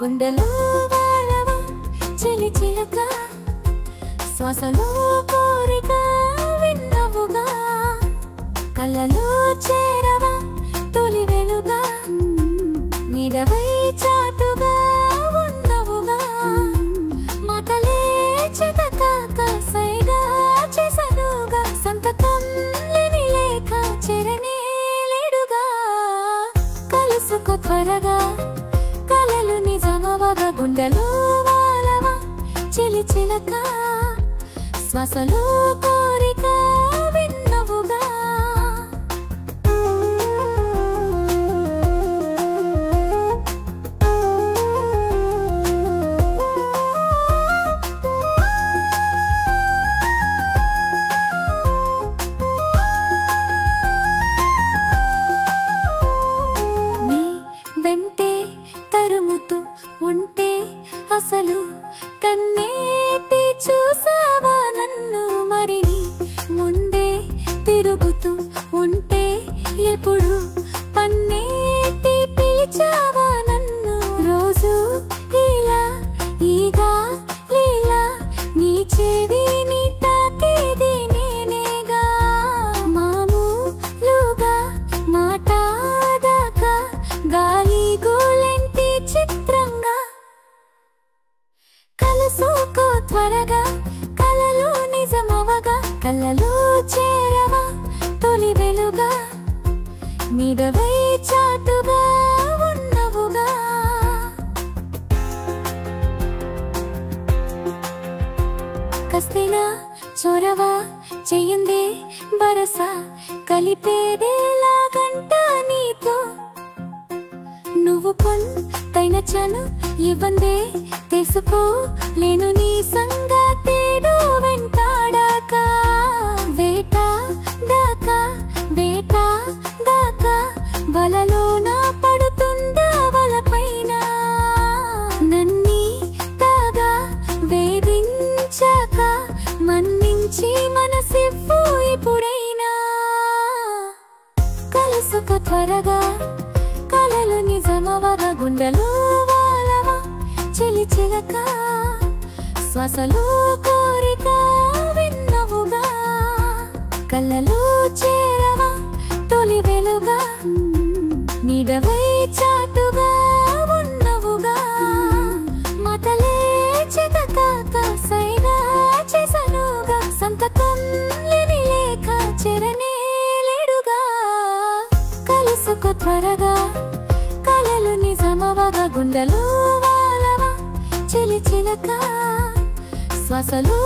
గుండెలో వాలవా చిలి చిలక శ్వాసలో కోరిక విన్నవుగా కళ్ళలో చేరవా తొలి వెలుగా నీడవై చాటుగా ఉన్నవుగా మాటలే చెతకాక సైగా చేసనుగా సంతకం లేని లేఖ చెరనే లేడుగా కలుసుకో త్వరగా కలలు నిజమవగా గుండెలో వాలవా చిలి చిలక శ్వాసలో కోరిక విన్నవుగా వెంటే తరుముతూ ఉంటే అసలు కన్నేటి చూసావా నన్ను మరి ముందే తిరుగుతూ ఉంటే ఎప్పుడు పన్నేటి పిలిచావా నన్ను రోజు ఇలా ఈగా లీలా నీ చెవిని తాకేది నేనేగా మామూలుగా మాటాడాక గాలి గోలెంటి చిత్రంగా కలుసుకో త్వరగా కలలు నిజమవగా కళ్ళలో చేరవా తొలి వెలుగా నీడవై చాటుగా ఉన్నవుగా కస్తినా చొరవా చెయ్యిందే బరసా కలిపేదేలా గంట నీతో నువ్వు కొంతైన చను ఇవ్వందే తెలుసుకో లేను నీ సంగతేదో వెంటాడాక వేటా దాకా వలలో నా పడుతుందా వలపైన నన్ని తాగా వేధించాక మన్నించి మనసివ్వు ఇప్పుడైనా కలుసుకో త్వరగా కలలు నిజమవగా గుండెలో వాలవా చిలి చిలక శ్వాసలో కోరిక విన్నవుగా కళ్ళలో చేరవా తొలి వెలుగా నీడవై చాటుగా ఉన్నవుగా మాటలే చెతకాక సైగా చేసనుగా సంతకం లేని లేఖ చెరనే లేడుగా కలుసుకో త్వరగా కలలు నిజమవగా గుండెలో వాలవా చిలి చిలక శ్వాసలో